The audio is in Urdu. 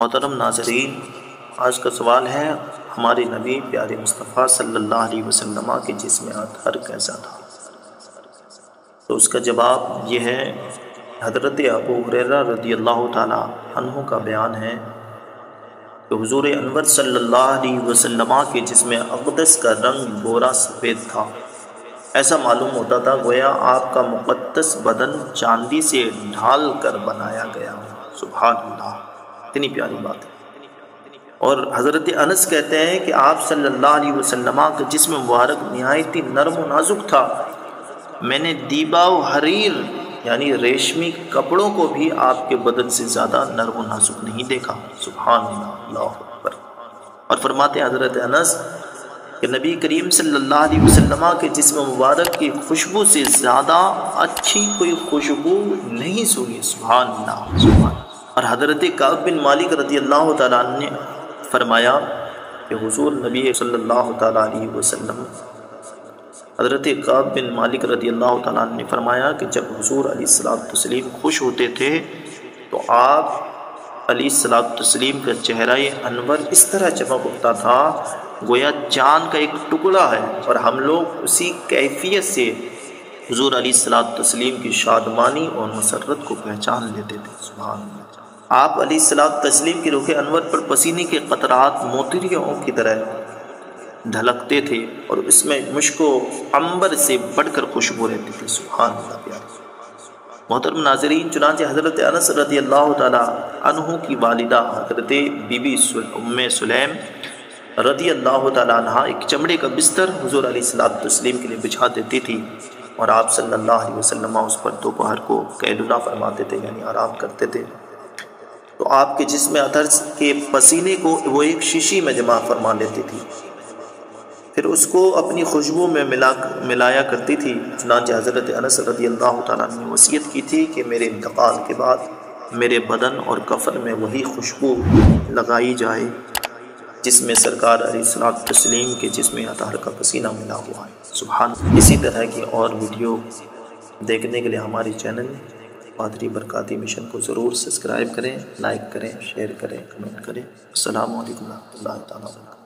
محترم ناظرین، آج کا سوال ہے ہمارے نبی پیارے مصطفیٰ صلی اللہ علیہ وسلم کے جسم اطہر کیسا تھا؟ تو اس کا جواب یہ ہے، حضرت ابو ہریرہ رضی اللہ تعالی عنہ کا بیان ہے کہ حضور انور صلی اللہ علیہ وسلم کے جسم اقدس کا رنگ گورا سفید تھا، ایسا معلوم ہوتا تھا گویا آپ کا مقدس بدن چاندی سے ڈھال کر بنایا گیا ہو۔ سبحان اللہ، اتنی پیاری بات ہے۔ اور حضرت انس کہتے ہیں کہ آپ صلی اللہ علیہ وسلم کا جسم مبارک نہایت ہی نرم و نازک تھا، میں نے دیبا و حریر یعنی ریشمی کپڑوں کو بھی آپ کے بدن سے زیادہ نرم و نازک نہیں دیکھا۔ سبحان اللہ، اللہ اکبر۔ اور فرماتے ہیں حضرت انس کہ نبی کریم صلی اللہ علیہ وسلم کے جسم مبارک کی خوشبو سے زیادہ اچھی کوئی خوشبو نہیں سنی۔ سبحان اللہ، سبحان اللہ۔ اور حضرت کعب بن مالک رضی اللہ تعالیٰ عنہ نے فرمایا کہ حضور نبی صلی اللہ تعالیٰ علیہ وسلم، حضرت کعب بن مالک رضی اللہ تعالیٰ عنہ نے فرمایا کہ جب حضور علیہ السلام خوش ہوتے تھے تو آپ علیہ السلام کا چہرہ انور اس طرح چمک اٹھتا تھا گویا چاند کا ایک ٹکڑا ہے، اور ہم لوگ اسی کیفیت سے حضور علیہ السلام کی شادمانی اور مسرت کو پہچان لیتے تھے۔ سبحان اللہ۔ آپ علیہ السلام کی رخ انور پر پسینے کے قطرات موتیوں کی طرح ڈھلکتے تھے، اور اس میں مشک و عنبر سے بڑھ کر خوشبو رہتی تھی۔ سبحان اللہ پیارے محترم ناظرین، چنانچہ حضرت انس رضی اللہ تعالی عنہ کی والدہ حضرت بی بی ام سلیم رضی اللہ تعالی عنہ ایک چمڑے کا بستر حضور علیہ السلام کے لیے بچھا دیتی تھی، اور آپ صلی اللہ علیہ وسلم اس پر دوپہر کو قیلولہ فرماتے تھے، یعنی آرام کرتے تھے۔ تو آپ کے جسم اطہر کے پسینے کو وہ ایک شیشی میں جمع فرما لیتی تھی، پھر اس کو اپنی خوشبو میں ملایا کرتی تھی۔ چنانچہ حضرت انس رضی اللہ تعالیٰ نے وصیت کی تھی کہ میرے انتقال کے بعد میرے بدن اور کفن میں وہی خوشبو لگائی جائے جس میں سرکار علیہ السلام کے جسم اطہر کا پسینہ ملا ہوا ہے۔ سبحان اللہ۔ اسی طرح کی اور ویڈیو دیکھنے کے لیے ہماری چینل پادری برکاتی مشن کو ضرور سبسکرائب کریں، لائک کریں، شیئر کریں، کمنٹ کریں۔ السلام علیکم ورحمۃ اللہ تعالیٰ وبرکاتہ۔